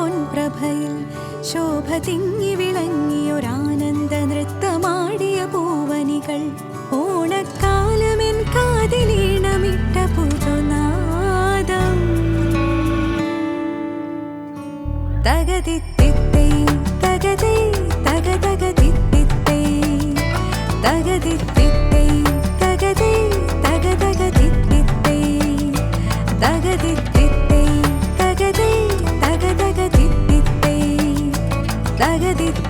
പൊൻപ്രഭയിൽ ശോഭ തിങ്ങി വിളങ്ങിയൊരാനന്ദ നൃത്തമാടിയ പൂവനികൾ ഓണക്കാലമെൻ കാതിലീണമിട്ട പുതുനാദം തകതിത്തിത്തേ തകതേ തകതകതിത്തിത്തേ തകതിത്തിത്തേ തകതേ തകതകതിത്തിത്തേ തകതിത്തിത്തേ തകതേ തകതകതിത്തിത്തേ തകതിത്തേ